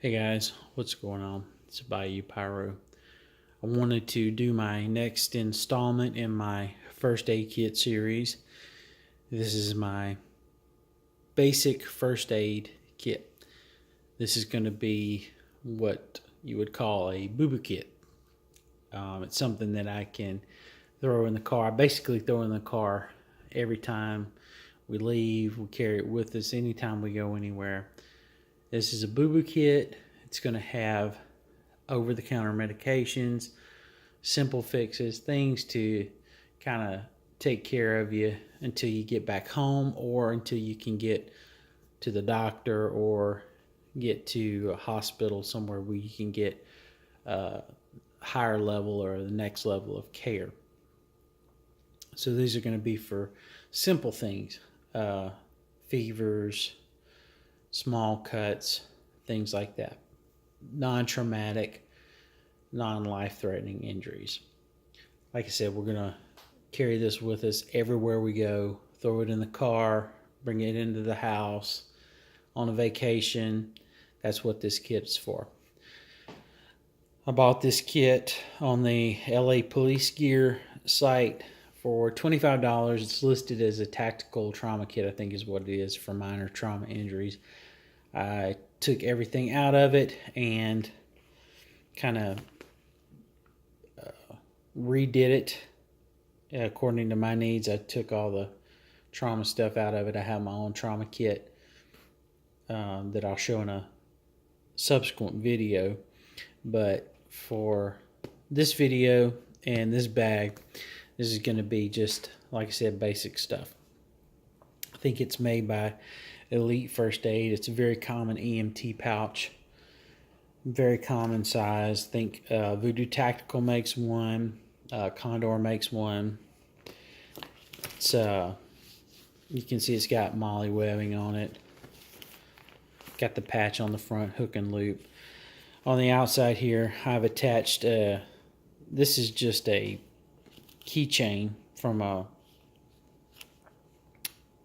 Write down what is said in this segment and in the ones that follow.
Hey guys, what's going on? It's Bayou Pyro. I wanted to do my next installment in my first aid kit series. This is my basic first aid kit. This is going to be what you would call a boo-boo kit. It's something that I can throw in the car. I basically throw in the car every time we leave. We carry it with us anytime we go anywhere. This is a boo-boo kit. It's going to have over-the-counter medications, simple fixes, things to kind of take care of you until you get back home or until you can get to the doctor or get to a hospital somewhere where you can get higher level or the next level of care. So these are going to be for simple things, fevers, small cuts, things like that. Non-traumatic, non-life-threatening injuries. Like I said, we're going to carry this with us everywhere we go, throw it in the car, bring it into the house, on a vacation. That's what this kit's for. I bought this kit on the LA Police Gear site for $25. It's listed as a tactical trauma kit, I think is what it is, for minor trauma injuries. I took everything out of it and kind of redid it according to my needs. I took all the trauma stuff out of it. I have my own trauma kit that I'll show in a subsequent video. But for this video and this bag, this is going to be just, like I said, basic stuff. I think it's made by Elite First Aid. It's a very common EMT pouch, very common size. I think Voodoo Tactical makes one, Condor makes one. It's you can see it's got molly webbing on it. Got the patch on the front, hook and loop. On the outside here, I've attached, this is just a keychain from a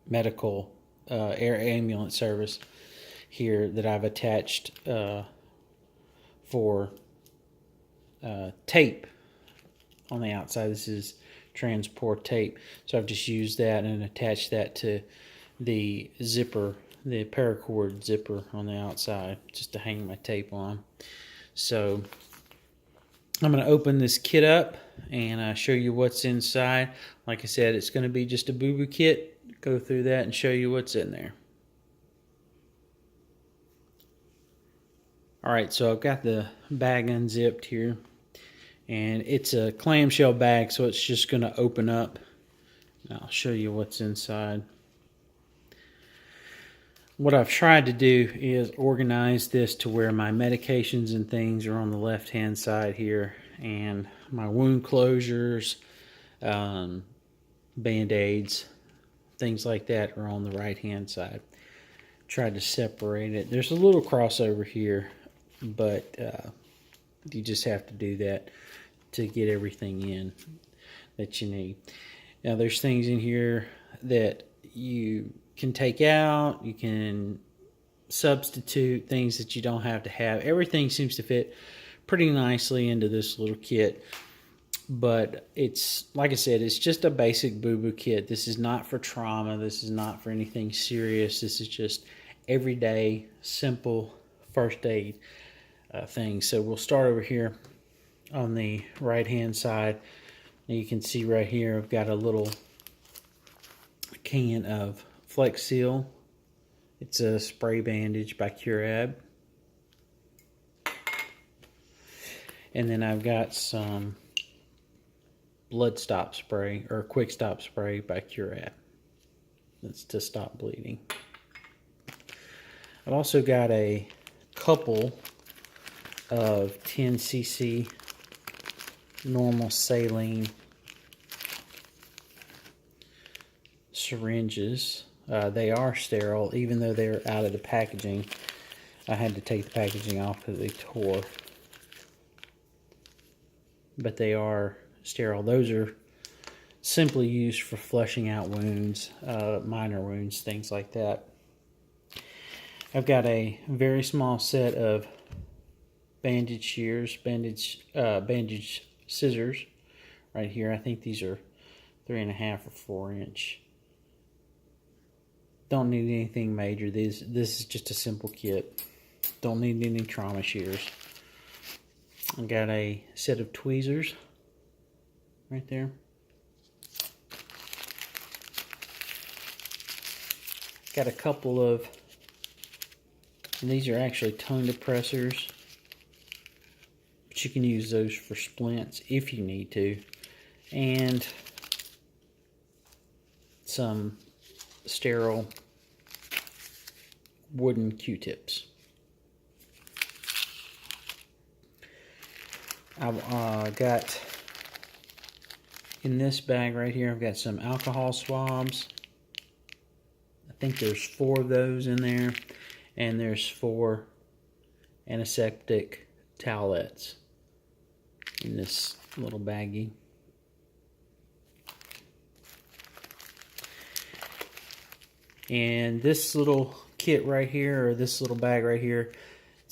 medical air ambulance service here that I've attached for tape on the outside. This is transport tape. So I've just used that and attached that to the zipper, the paracord zipper on the outside, just to hang my tape on. So I'm going to open this kit up and show you what's inside. Like I said, it's going to be just a boo-boo kit. Go through that and show you what's in there. Alright, so I've got the bag unzipped here. And it's a clamshell bag, so it's just going to open up. I'll show you what's inside. What I've tried to do is organize this to where my medications and things are on the left-hand side here, and my wound closures, Band-Aids, things like that are on the right-hand side. Tried to separate it. There's a little crossover here, but you just have to do that to get everything in that you need. Now there's things in here that you can take out, you can substitute things that you don't have to have. Everything seems to fit pretty nicely into this little kit, but it's, like I said, it's just a basic boo-boo kit. This is not for trauma, this is not for anything serious. This is just everyday simple first aid things. So we'll start over here on the right hand side. And you can see right here I've got a little can of Flex Seal. It's a spray bandage by Curab. And then I've got some blood stop spray, or quick stop spray by Curab. That's to stop bleeding. I've also got a couple of 10cc normal saline syringes. They are sterile, even though they're out of the packaging. I had to take the packaging off because they tore. But they are sterile. Those are simply used for flushing out wounds, minor wounds, things like that. I've got a very small set of bandage shears, bandage scissors right here. I think these are 3.5 or 4-inch. Don't need anything major. This is just a simple kit. Don't need any trauma shears. I got a set of tweezers right there. Got a couple of, and these are actually tongue depressors, but you can use those for splints if you need to, and some sterile wooden Q-tips. I've got, in this bag right here, I've got some alcohol swabs. I think there's 4 of those in there, and there's 4 antiseptic towelettes in this little baggie. And this little kit right here, or this little bag right here,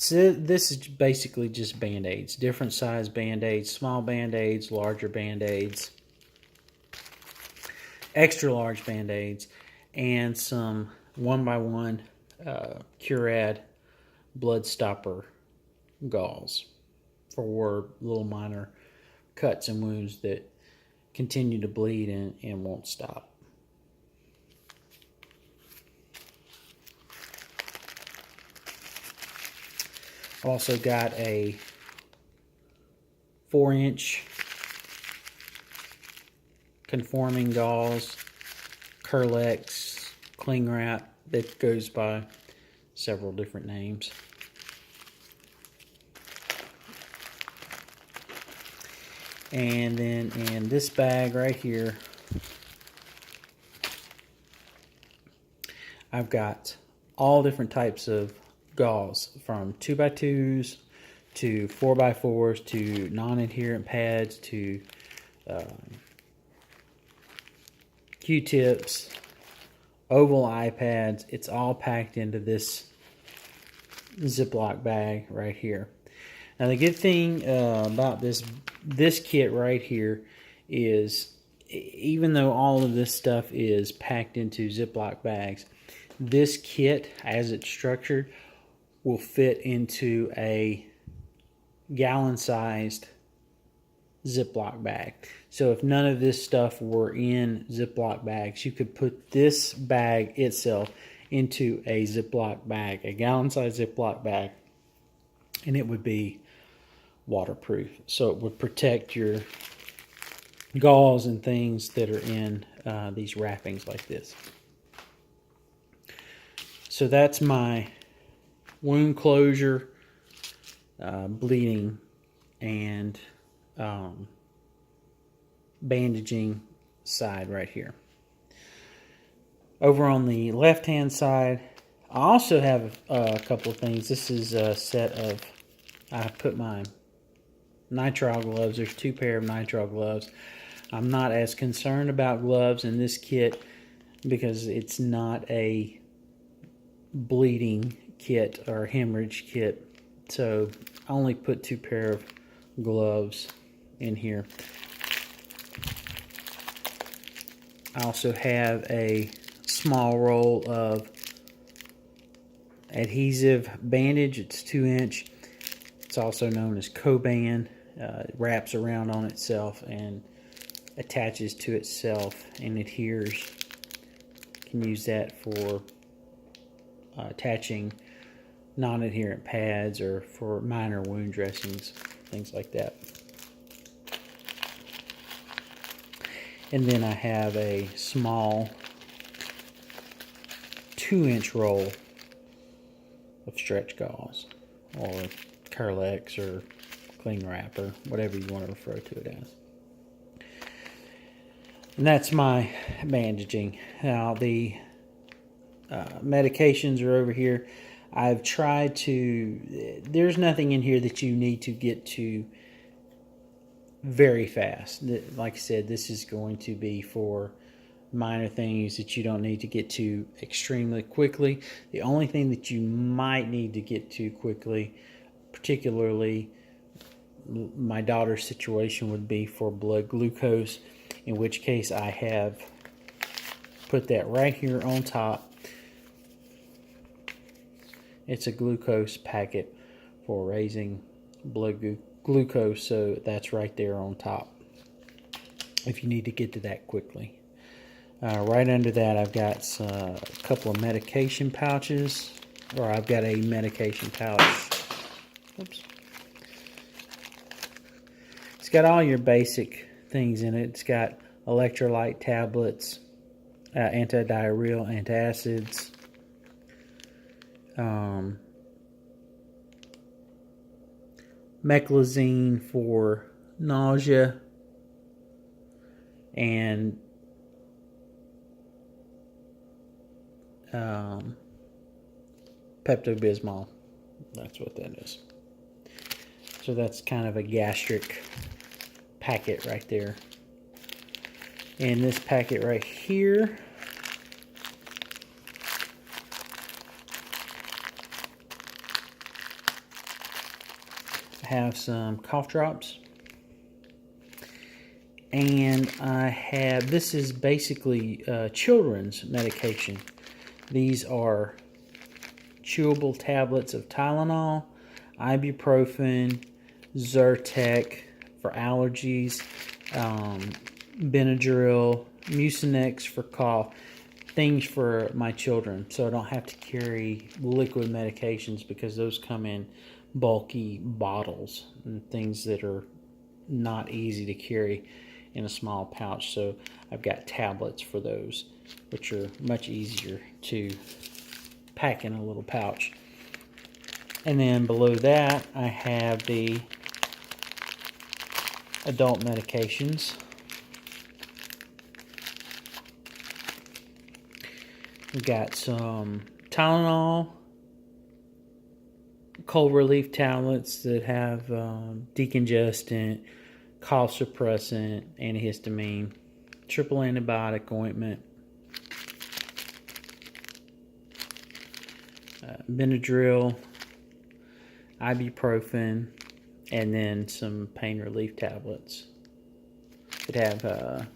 so this is basically just Band-Aids. Different size Band-Aids, small Band-Aids, larger Band-Aids, extra large Band-Aids, and some 1x1 Curad blood stopper gauze for little minor cuts and wounds that continue to bleed and won't stop. I've also got a 4-inch conforming gauze, Curlex, cling wrap that goes by several different names. And then in this bag right here, I've got all different types of gauze, from 2x2s to 4x4s to non-adherent pads to Q-tips, oval iPads. It's all packed into this Ziploc bag right here. Now the good thing about this kit right here is, even though all of this stuff is packed into Ziploc bags, this kit, as it's structured, will fit into a gallon-sized Ziploc bag. So if none of this stuff were in Ziploc bags, you could put this bag itself into a Ziploc bag, a gallon-sized Ziploc bag, and it would be waterproof. So it would protect your gauze and things that are in these wrappings like this. So that's my wound closure, bleeding, and bandaging side right here. Over on the left hand side, I also have a couple of things. This is a set of, I put my nitrile gloves. There's 2 pair of nitrile gloves. I'm not as concerned about gloves in this kit because it's not a bleeding kit or hemorrhage kit, so I only put 2 pair of gloves in here. I also have a small roll of adhesive bandage. It's 2-inch. It's also known as Coban. It wraps around on itself and attaches to itself and adheres. You can use that for attaching non-adherent pads or for minor wound dressings, things like that. And then I have a small 2-inch roll of stretch gauze, or Curlex, or cling wrap, or whatever you want to refer to it as. And that's my bandaging. Now the medications are over here. I've tried to, there's nothing in here that you need to get to very fast. Like I said, this is going to be for minor things that you don't need to get to extremely quickly. The only thing that you might need to get to quickly particularly my daughter's situation would be for blood glucose, in which case I have put that right here on top. It's a glucose packet for raising blood glucose, so that's right there on top if you need to get to that quickly. Right under that, I've got a couple of medication pouches, or I've got a medication pouch. Oops. It's got all your basic things in it. It's got electrolyte tablets, antidiarrheal, antacids, meclizine for nausea, and Pepto-Bismol. That's what that is. So that's kind of a gastric packet right there. And this packet right here I have some cough drops. And I have, this is basically children's medication. These are chewable tablets of Tylenol, ibuprofen, Zyrtec for allergies, Benadryl, Mucinex for cough, things for my children, so I don't have to carry liquid medications because those come in bulky bottles and things that are not easy to carry in a small pouch. So I've got tablets for those, which are much easier to pack in a little pouch. And then below that, I have the adult medications. We've got some Tylenol, cold relief tablets that have decongestant, cough suppressant, antihistamine, triple antibiotic ointment, Benadryl, ibuprofen, and then some pain relief tablets that have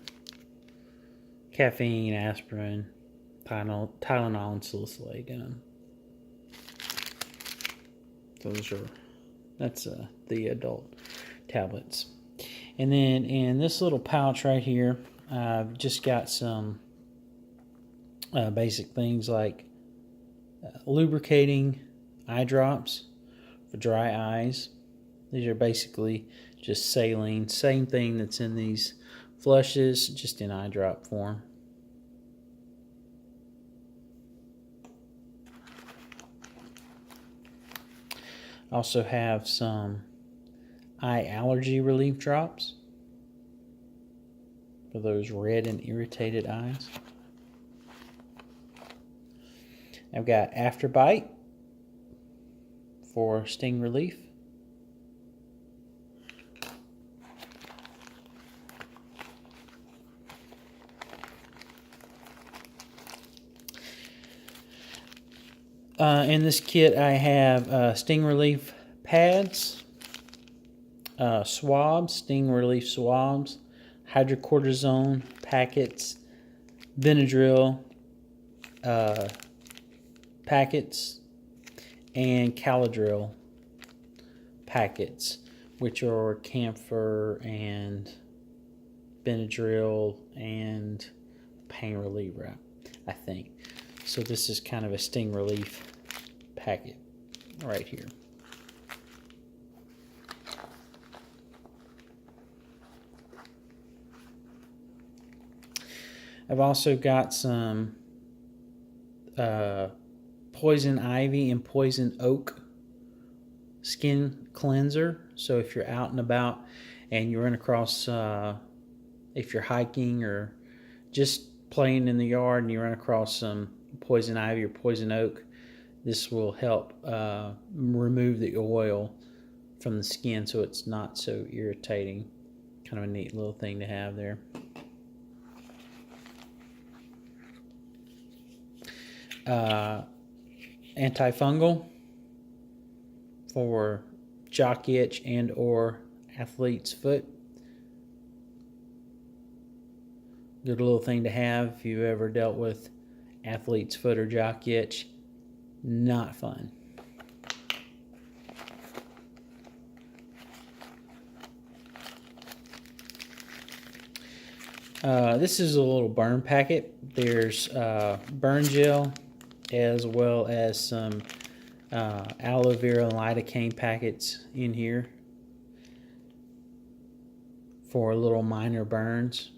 caffeine, aspirin, Tylenol, and salicylate in them. That's the adult tablets. And then in this little pouch right here, I've just got some basic things like lubricating eye drops for dry eyes. These are basically just saline, same thing that's in these flushes, just in eye drop form. Also have some eye allergy relief drops for those red and irritated eyes. I've got Afterbite for sting relief. In this kit, I have sting relief pads, swabs, sting relief swabs, hydrocortisone packets, Benadryl packets, and Caladryl packets, which are camphor and Benadryl and pain reliever, I think. So this is kind of a sting relief packet right here. I've also got some poison ivy and poison oak skin cleanser. So if you're out and about and you run across, if you're hiking or just playing in the yard and you run across some poison ivy or poison oak, this will help remove the oil from the skin so it's not so irritating. Kind of a neat little thing to have there. Antifungal for jock itch and or athlete's foot. Good little thing to have if you've ever dealt with athlete's foot or jock itch. Not fun. This is a little burn packet. There's burn gel as well as some aloe vera and lidocaine packets in here for little minor burns.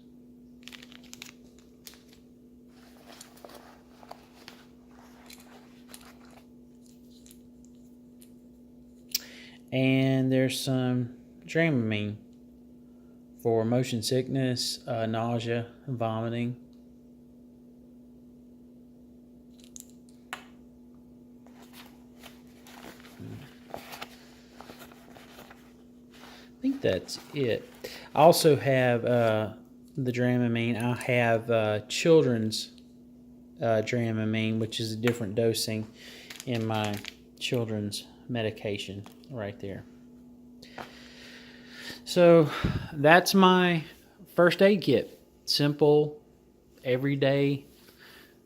And there's some Dramamine for motion sickness, nausea, and vomiting. I think that's it. I also have the Dramamine. I have children's Dramamine, which is a different dosing in my children's medication right there. So that's my first aid kit. Simple, everyday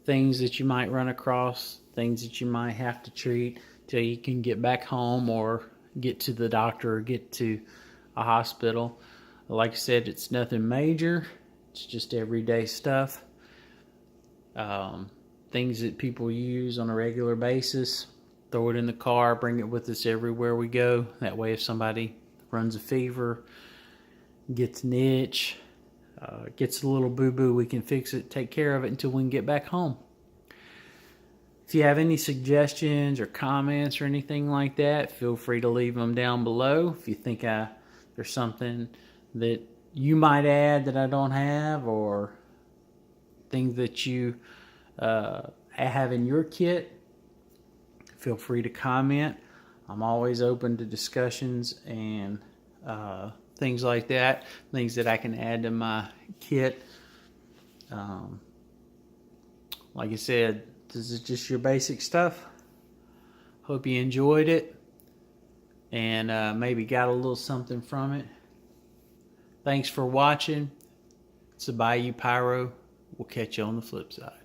things that you might run across, things that you might have to treat till you can get back home or get to the doctor or get to a hospital. Like I said, it's nothing major. It's just everyday stuff. Things that people use on a regular basis. Throw it in the car, bring it with us everywhere we go. That way if somebody runs a fever, gets an itch, gets a little boo-boo, we can fix it, take care of it until we can get back home. If you have any suggestions or comments or anything like that, feel free to leave them down below. If you think there's something that you might add that I don't have, or things that you have in your kit, feel free to comment. I'm always open to discussions and things like that, things that I can add to my kit. Like I said, this is just your basic stuff. Hope you enjoyed it and maybe got a little something from it. Thanks for watching. It's the Bayou Pyro. We'll catch you on the flip side.